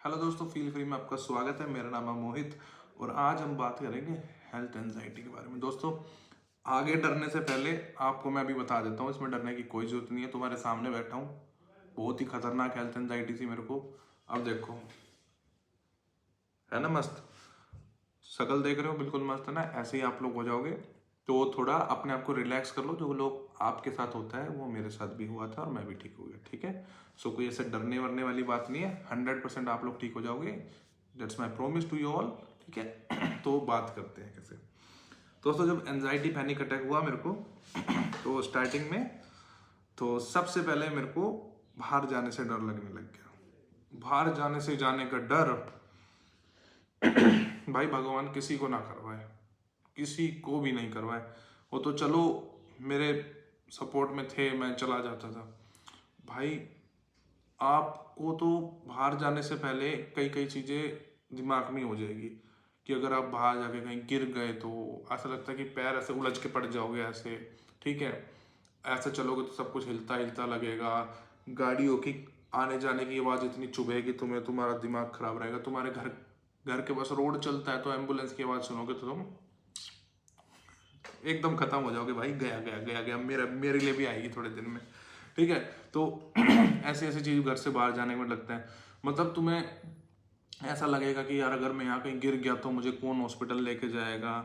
Hello दोस्तों, feel free में आपका स्वागत है। मेरा नाम है मोहित और आज हम बात करेंगे हेल्थ एंजाइटी के बारे में। दोस्तों, आगे डरने से पहले आपको मैं अभी बता देता हूँ, इसमें डरने की कोई जरूरत नहीं है। तुम्हारे सामने बैठा हूँ, बहुत ही खतरनाक हेल्थ एंजाइटी थी मेरे को। अब देखो, है ना मस्त? शक्ल देख रहे हो, बिल्कुल मस्त है ना? ऐसे ही आप लोग हो जाओगे। तो थोड़ा अपने आप को रिलैक्स कर लो। जो लोग आपके साथ होता है वो मेरे साथ भी हुआ था और मैं भी ठीक हो गया, ठीक है? सो कोई ऐसे डरने वरने वाली बात नहीं है। 100% आप लोग ठीक हो जाओगे। That's my promise to you all, ठीक है? तो बात करते हैं कैसे। दोस्तों, जब एनजाइटी पैनिक अटैक हुआ मेरे को तो स्टार्टिंग में तो सबसे पहले मेरे को बाहर जाने से डर लगने लग गया। बाहर जाने से जाने का डर भाई भगवान किसी को ना करवाए, किसी को भी नहीं करवाए। वो तो चलो मेरे सपोर्ट में थे, मैं चला जाता था। भाई आपको तो बाहर जाने से पहले कई कई चीज़ें दिमाग में हो जाएगी कि अगर आप बाहर जाके कहीं गिर गए तो ऐसा लगता है कि पैर ऐसे उलझ के पड़ जाओगे ऐसे, ठीक है? ऐसे चलोगे तो सब कुछ हिलता हिलता लगेगा। गाड़ियों की आने जाने की आवाज़ इतनी चुभेगी तुम्हें, तुम्हारा दिमाग खराब रहेगा। तुम्हारे घर घर के पास रोड चलता है तो एम्बुलेंस की आवाज़ सुनोगे तो तुम एकदम खत्म हो जाओगे। भाई गया गया गया गया, मेरे लिए भी आएगी थोड़े दिन में, ठीक है? तो ऐसी ऐसी चीज घर से बाहर जाने में लगता है। मतलब तुम्हें ऐसा लगेगा कि यार अगर मैं यहाँ कहीं गिर गया तो मुझे कौन हॉस्पिटल लेके जाएगा।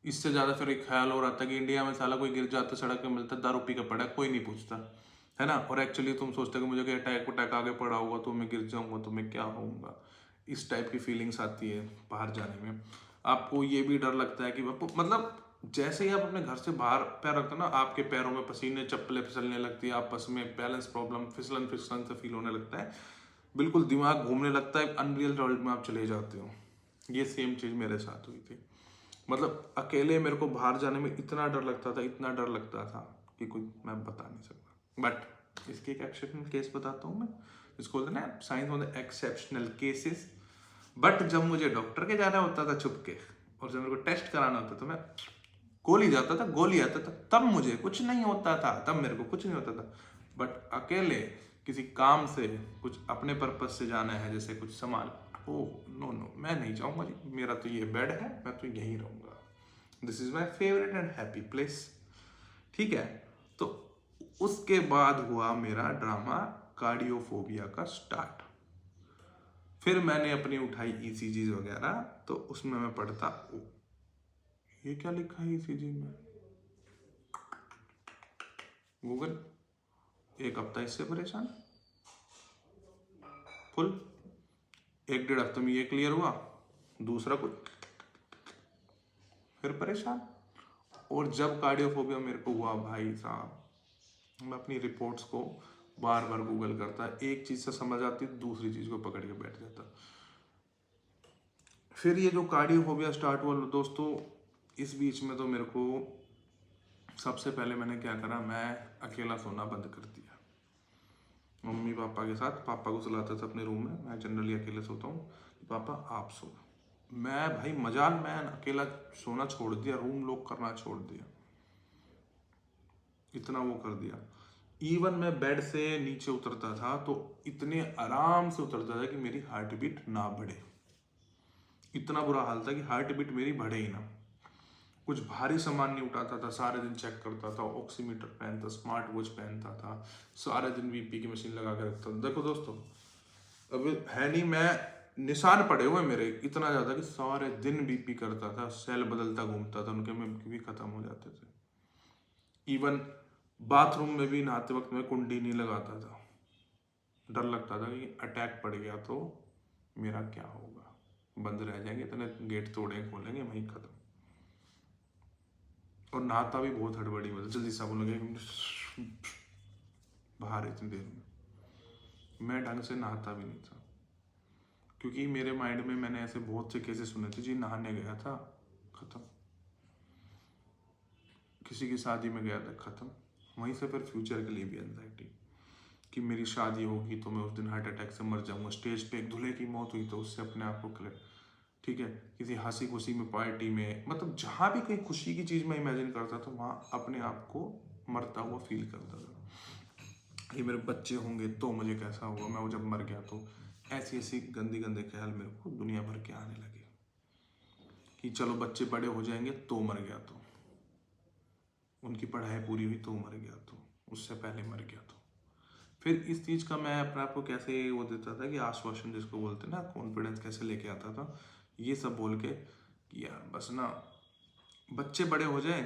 इससे ज्यादा फिर एक ख्याल हो रहा था कि इंडिया में साला कोई गिर जाता सड़क पे मिलता दारू पी के पड़ा है, कोई नहीं पूछता, है ना? और एक्चुअली तुम सोचते हो कि मुझे कोई अटैक उटैक आगे पड़ा होगा तो मैं गिर जाऊंगा तो मैं क्या होऊंगा। इस टाइप की फीलिंग्स आती है बाहर जाने में। आपको ये भी डर लगता है कि मतलब जैसे ही आप अपने घर से बाहर पैर रखते हो ना, आपके पैरों में पसीने चप्पलें फिसलने लगती है, आपस में बैलेंस प्रॉब्लम, फिसलन फिसलन से फील होने लगता है। बिल्कुल दिमाग घूमने लगता है, अनरियल वर्ल्ड में आप चले जाते हो। ये सेम चीज़ मेरे साथ हुई थी। मतलब अकेले मेरे को बाहर जाने में इतना डर लगता था, इतना डर लगता था कि कोई मैं बता नहीं सकता। बट इसके एक एक्सेप्शनल केस बताता हूँ मैं, इसको बोलते हैं ना science of the exceptional cases. But जब मुझे डॉक्टर के जाना होता था छुप के, और जब मेरे को टेस्ट कराना होता था, मैं गोली जाता था, गोली आता था, तब मुझे कुछ नहीं होता था, तब मेरे को कुछ नहीं होता था। बट अकेले किसी काम से, कुछ अपने पर्पज से जाना है, जैसे कुछ सामान, ओह नो नो, मैं नहीं जाऊंगा जी, मेरा तो ये बेड है, मैं तो यहीं रहूंगा। This is my favourite and happy place, ठीक है? तो उसके बाद हुआ मेरा ड्रामा कार्डियोफोबिया का स्टार्ट। फिर मैंने अपनी उठाई ईसीजी वगैरह, तो उसमें मैं पढ़ता, ओ ये क्या लिखा है ईसीजी में? गूगल, एक हफ्ता इससे परेशान, फुल 1 डेढ़ हफ्ते में ये क्लियर हुआ, दूसरा कुछ फिर परेशान। और जब कार्डियोफोबिया मेरे को हुआ भाई साहब, मैं अपनी रिपोर्ट्स को बार बार गूगल करता, एक चीज़ से समझ आती दूसरी चीज़ को पकड़ के बैठ जाता। फिर ये जो कार्डियोफोबिया स्टार्ट हुआ दोस्तों, इस बीच में तो मेरे को सबसे पहले मैंने क्या करा, मैं अकेला सोना बंद कर दिया। मम्मी पापा के साथ, पापा को सुलाता था अपने रूम में, मैं जनरली अकेले सोता हूँ। पापा आप सो। मैं भाई मजाल, मैं अकेला सोना छोड़ दिया, रूम लॉक करना छोड़ दिया, इतना वो कर दिया। इवन मैं बेड से नीचे उतरता था तो इतने आराम से उतरता था कि मेरी हार्ट बीट ना बढ़े। इतना बुरा हाल था कि हार्ट बीट मेरी बढ़े ही ना। कुछ भारी सामान नहीं उठाता था, सारे दिन चेक करता था, ऑक्सीमीटर पहनता, स्मार्ट वॉच पहनता था, सारे दिन बीपी की मशीन लगा के रखता था। देखो दोस्तों, अब है नहीं, मैं निशान पड़े हुए मेरे इतना ज्यादा कि सारे दिन बीपी करता था, सेल बदलता घूमता था, उनके में भी खत्म हो जाते थे। इवन बाथरूम में भी नहाते वक्त मैं कुंडी नहीं लगाता था। डर लगता था कि अटैक पड़ गया तो मेरा क्या होगा, बंद रह जाएंगे, इतने गेट तोड़े खोलेंगे वहीं खत्म। और नहाता भी बहुत हड़बड़ी, मतलब जल्दी साबुन लगे बाहर इतनी देर में। मैं ढंग से नहाता भी नहीं था, क्योंकि मेरे माइंड में मैंने ऐसे बहुत से केसेस सुने थे जी, नहाने गया था खत्म, किसी की शादी में गया था खत्म। वहीं से फिर फ्यूचर के लिए भी एंजाइटी कि मेरी शादी होगी तो मैं उस दिन हार्ट अटैक से मर जाऊंगा। स्टेज पे एक दूल्हे की मौत हुई तो उससे अपने आप को क्लियर, ठीक है? किसी हंसी खुशी में, पार्टी में, मतलब जहां भी कहीं खुशी की चीज मैं इमेजिन करता था, वहां अपने आप को मरता हुआ फील करता था। ये मेरे बच्चे होंगे तो मुझे कैसा होगा, मैं वो जब मर गया तो। ऐसी ऐसी गंदी गंदे ख्याल मेरे को दुनिया भर के आने लगे कि चलो बच्चे बड़े हो जाएंगे तो मर गया तो, उनकी पढ़ाई पूरी हुई तो मर गया तो, उससे पहले मर गया तो। फिर इस चीज़ का मैं अपने आप को कैसे वो देता था कि आश्वासन जिसको बोलते हैं ना, कॉन्फिडेंस कैसे लेके आता था, ये सब बोल के कि यार बस ना बच्चे बड़े हो जाए,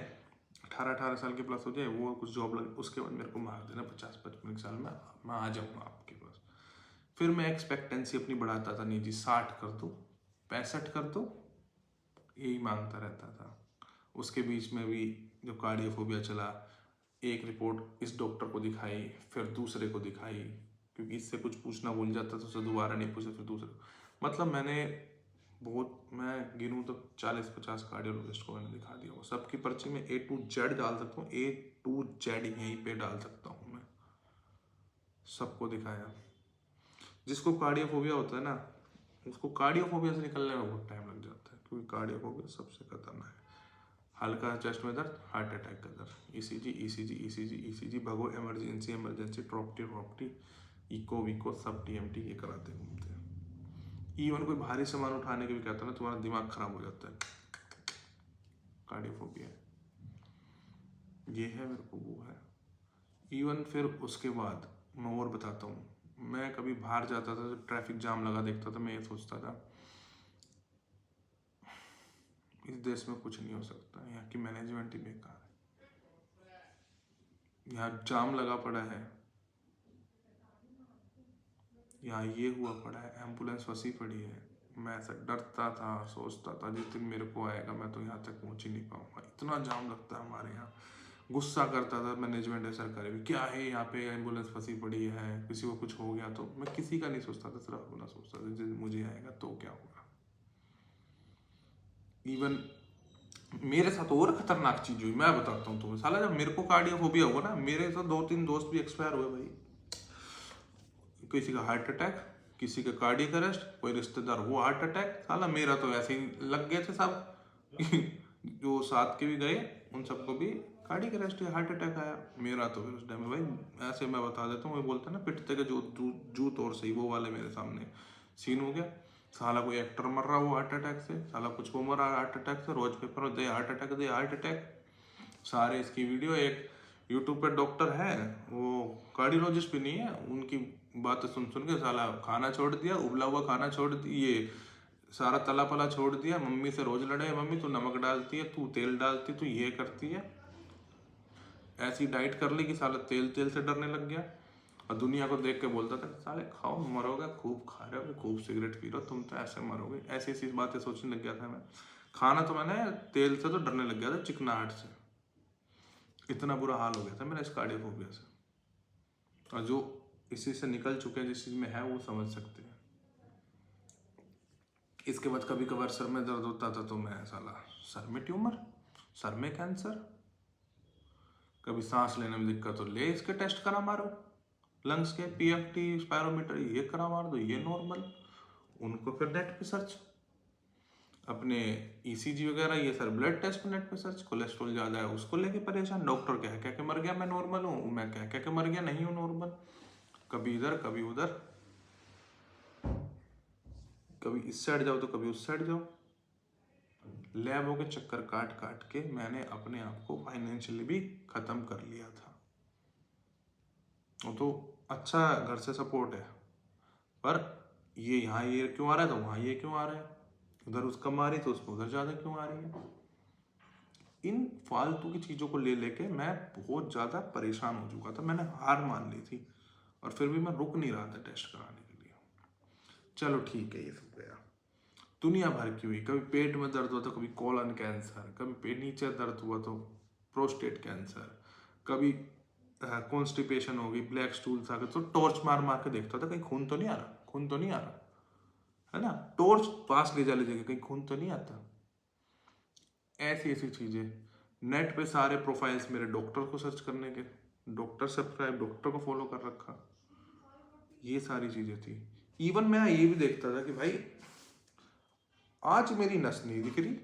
18-18 साल के प्लस हो जाए, वो कुछ जॉब लगे, उसके बाद मेरे को मार देना 50-55 साल में, मैं आ जाऊँगा आपके पास। फिर मैं एक्सपेक्टेंसी अपनी बढ़ाता था, नहीं जी 60 कर दो, 65 कर दो, यही मांगता रहता था। उसके बीच में भी जो कार्डियोफोबिया चला, एक रिपोर्ट इस डॉक्टर को दिखाई, फिर दूसरे को दिखाई, क्योंकि इससे कुछ पूछना भूल जाता था, उसे दोबारा नहीं पूछा, फिर दूसरे। मतलब मैंने बहुत, मैं गिनूँ तो 40-50 कार्डियोलॉजिस्ट को मैंने दिखा दिया। वो सबकी पर्ची में A to Z डाल सकता हूँ, A to Z यहीं पे डाल सकता हूँ मैं, सबको दिखाया। जिसको कार्डियोफोबिया होता है ना, उसको कार्डियोफोबिया से निकलने में बहुत टाइम लग जाता है, क्योंकि कार्डियोफोबिया सबसे खतरनाक है। हल्का चेस्ट में दर्द, हार्ट अटैक का दर्द, ईसीजी ईसीजी ईसीजी ईसीजी, भगो इमरजेंसी इमरजेंसी, ट्रॉप्टी ट्रॉप्टी, इको विको, सब टीएमटी, ये कराते घूमते हैं। इवन कोई भारी सामान उठाने के भी कहता है ना, तुम्हारा दिमाग खराब हो जाता है, कार्डियोफोबिया ये है, मेरे को वो है। इवन फिर उसके बाद मैं और बताता हूँ, मैं कभी बाहर जाता था तो ट्रैफिक जाम लगा देखता था, मैं ये सोचता था इस देश में कुछ नहीं हो सकता, यहाँ की मैनेजमेंट ही बेकार है, यहाँ जाम लगा पड़ा है, यहाँ ये हुआ पड़ा है, एम्बुलेंस फंसी पड़ी है। मैं ऐसा डरता था, सोचता था जिस दिन मेरे को आएगा मैं तो यहाँ तक पहुँच ही नहीं पाऊंगा, इतना जाम लगता है हमारे यहाँ। गुस्सा करता था मैनेजमेंट है सरकारी भी, क्या है यहाँ पे एम्बुलेंस फंसी पड़ी है, किसी को कुछ हो गया तो। मैं किसी का नहीं सोचता था, सिर्फ अपना सोचता था, जिस मुझे आएगा तो क्या होगा। इवन मेरे साथ और खतरनाक चीज हुई, मैं बताता हूँ तुम्हें। साला जब मेरे को कार्डियोफोबिया हुआ ना, मेरे तो 2-3 दोस्त भी एक्सपायर हुए भाई। किसी का हार्ट अटैक, किसी का कार्डियक अरेस्ट, कोई रिश्तेदार वो हार्ट अटैक, साला मेरा तो ऐसे ही लग गए थे सब। जो साथ के भी गए उन सबको भी कार्डियक अरेस्ट या हार्ट अटैक आया। मेरा तो फिर उस टाइम में भाई ऐसे मैं बता देता हूँ, वो बोलते हैं ना पिटते के जो जूत और सही, वो वाले मेरे सामने सीन हो गया। साला कोई एक्टर मर रहा वो हार्ट अटैक से, साला कुछ को मर रहा हार्ट अटैक से, रोज पेपर में दे हार्ट अटैक, दे हार्ट अटैक, सारे इसकी वीडियो। एक यूट्यूब पे डॉक्टर है, वो कार्डियोलॉजिस्ट भी नहीं है, उनकी बातें सुन सुन के साला खाना छोड़ दिया, उबला हुआ खाना छोड़ दिया, ये सारा तला पला छोड़ दिया। मम्मी से रोज लड़े, मम्मी तू नमक डालती है, तू तेल डालती, तू ये करती है। ऐसी डाइट कर ली कि साला तेल तेल से डरने लग गया। और दुनिया को देख के बोलता था साले खाओ मरोगे, खूब खा रहे हो, खूब सिगरेट पी रहे हो, तुम तो ऐसे मरोगे। ऐसी ऐसी बातें सोचने लग गया था मैं। खाना तो मैंने तेल से तो डरने लग गया था, चिकनाहट से, इतना बुरा हाल हो गया था मेरा इस कार्डियोफोबिया से। और जो इसी से निकल चुके हैं, जिस चीज़ में है, वो समझ सकते हैं। इसके बाद कभी कभार सर में दर्द होता था तो मैं साला सर में ट्यूमर, सर में कैंसर, कभी सांस लेने में दिक्कत हो, ले इसके टेस्ट करा मारो, लंग्स के पीएफटी स्पायरोमीटर ये करा मार दो, ये नॉर्मल। उनको फिर नेट पे सर्च, अपने ईसीजी वगैरह ये सर ब्लड टेस्ट पे नेट पे सर्च, कोलेस्ट्रॉल ज़्यादा है उसको लेके परेशान, डॉक्टर कह कह के मर गया मैं नॉर्मल हूँ, मैं कह कह के मर गया नहीं हूँ नॉर्मल। कभी इधर कभी उधर, कभी इस साइड जाओ तो कभी उस साइड जाओ। लैबों के चक्कर काट काट के मैंने अपने आप को फाइनेंशियली भी ख़त्म कर लिया था। वो तो अच्छा घर से सपोर्ट है, पर ये यहाँ ये क्यों आ रहा है तो वहाँ ये क्यों आ रहा है, उधर उसका मारी तो उसको उधर ज़्यादा क्यों आ रही है। इन फालतू की चीज़ों को ले लेके मैं बहुत ज़्यादा परेशान हो चुका था, मैंने हार मान ली थी। और फिर भी मैं रुक नहीं रहा था टेस्ट कराने के लिए। चलो ठीक है, ये सब गया, दुनिया भर की हुई। कभी पेट में दर्द हुआ तो कभी कोलन कैंसर, कभी पेट नीचे दर्द हुआ तो प्रोस्टेट कैंसर, कभी कॉन्स्टिपेशन हो गई, ब्लैक स्टूल्स आ गए तो टॉर्च मार मार के देखता था कहीं खून तो नहीं आ रहा, खून तो नहीं आ रहा है ना, टॉर्च पास ले जा लीजिएगा कहीं खून तो नहीं आता। ऐसी ऐसी चीज़ें, नेट पे सारे प्रोफाइल्स मेरे डॉक्टर को सर्च करने के, डॉक्टर सब्सक्राइब, डॉक्टर को फॉलो कर रखा, ये सारी चीज़ें थी। इवन मैं ये भी देखता था कि भाई आज मेरी नस नहीं दिख रही,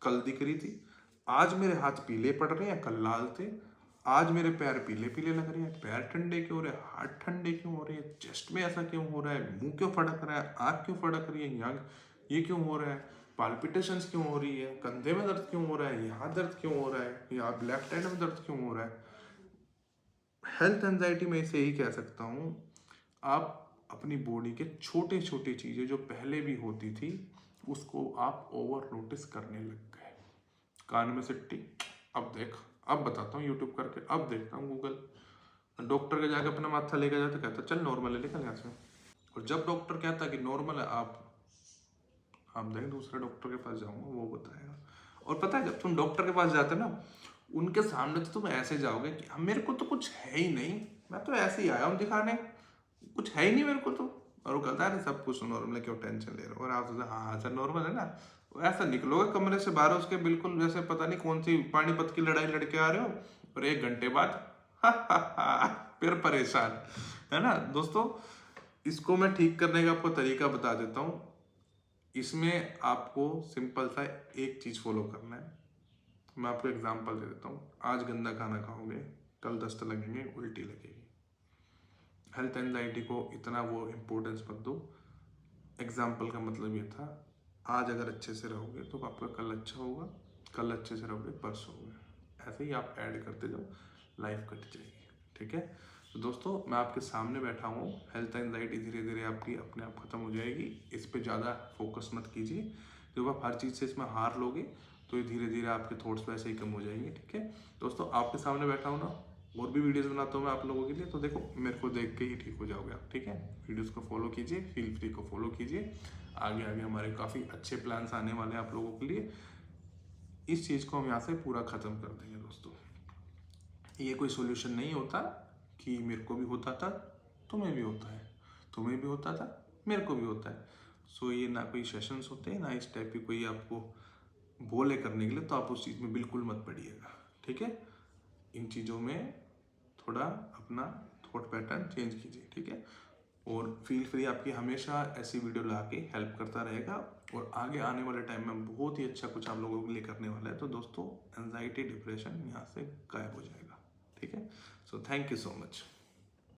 कल दिख रही थी, आज मेरे हाथ पीले पड़ रहे हैं कल लाल थे, आज मेरे पैर पीले पीले लग रहे हैं, पैर ठंडे क्यों हो रहे हैं, हाथ ठंडे क्यों हो रहे हैं, चेस्ट में ऐसा क्यों हो रहा है, मुंह क्यों फड़क रहा है, आँख क्यों फड़क रही है, यहाँ ये क्यों हो रहा है, पाल्पिटेशंस क्यों हो रही है, कंधे में दर्द क्यों हो रहा है, यहाँ दर्द क्यों हो रहा है, या लेफ्ट हैंड में दर्द क्यों हो रहा है। हेल्थ एंजाइटी में इसे यही कह सकता हूँ, आप अपनी बॉडी के छोटे छोटे चीज़ें जो पहले भी होती थी उसको आप ओवर नोटिस करने लग गए। कान में सिट्टी, अब देख, अब बताता हूँ यूट्यूब करके, अब देखता हूँ गूगल। डॉक्टर के जाके अपना माथा लेकर जाते, कहता चल नॉर्मल है, निकल यहाँ से। और जब डॉक्टर कहता कि नॉर्मल है, आप देख दूसरे डॉक्टर के पास जाऊंगा, वो बताएगा। और पता है जब तुम डॉक्टर के पास जाते ना, उनके सामने तो तुम ऐसे जाओगे कि मेरे को तो कुछ है ही नहीं, मैं तो ऐसे ही आया हूँ दिखाने, कुछ है ही नहीं मेरे को तो। और वो कहता है सब कुछ नॉर्मल है, क्यों टेंशन ले रहे हो। और आप सोचते हाँ सर नॉर्मल है ना, ऐसा निकलोगे कमरे से बाहर उसके बिल्कुल जैसे पता नहीं कौन सी पानीपत की लड़ाई लड़के आ रहे हो, और 1 घंटे बाद फिर परेशान, है ना दोस्तों। इसको मैं ठीक करने का आपको तरीका बता देता हूँ। इसमें आपको सिंपल सा एक चीज़ फॉलो करना है। मैं आपको एग्जांपल दे देता हूँ। आज गंदा खाना खाओगे, कल दस्त लगेंगे, उल्टी लगेगी। हेल्थ एंजाइटी को इतना वो इम्पोर्टेंस मत दो। एग्जाम्पल का मतलब ये था, आज अगर अच्छे से रहोगे तो आपका कल अच्छा होगा, कल अच्छे से रहोगे परसों होगा। ऐसे ही आप ऐड करते जाओ, लाइफ कट जाएगी। ठीक है, तो दोस्तों मैं आपके सामने बैठा हूँ। हेल्थ एंजाइटी धीरे धीरे आपकी अपने आप खत्म हो जाएगी। इस पर ज़्यादा फोकस मत कीजिए। जब आप हर चीज़ से इसमें हार लोगे तो ये धीरे धीरे आपके थॉट्स वैसे ही कम हो जाएंगे। ठीक है दोस्तों, आपके सामने बैठा हूँ ना, और भी वीडियोस बनाता हूँ मैं आप लोगों के लिए, तो देखो मेरे को देख के ही ठीक हो जाओगे आप। ठीक है, वीडियोस को फॉलो कीजिए, फील फ्री को फॉलो कीजिए। आगे आगे हमारे काफ़ी अच्छे प्लान्स आने वाले हैं आप लोगों के लिए। इस चीज़ को हम यहाँ से पूरा ख़त्म कर देंगे दोस्तों। ये कोई सोल्यूशन नहीं होता कि मेरे को भी होता था, तुम्हें भी होता है, तुम्हें भी होता था, मेरे को भी होता है। सो ये ना कोई सेशंस होते हैं, ना इस टाइप की कोई आपको बोले करने के लिए, तो आप उस चीज़ में बिल्कुल मत पड़िएगा। ठीक है, इन चीज़ों में थोड़ा अपना थॉट पैटर्न चेंज कीजिए। ठीक है, और फील फ्री आपकी हमेशा ऐसी वीडियो ला के हेल्प करता रहेगा, और आगे आने वाले टाइम में बहुत ही अच्छा कुछ आप लोगों के लिए करने वाला है। तो दोस्तों एंजाइटी डिप्रेशन यहाँ से गायब हो जाएगा। ठीक है, so thank you so much.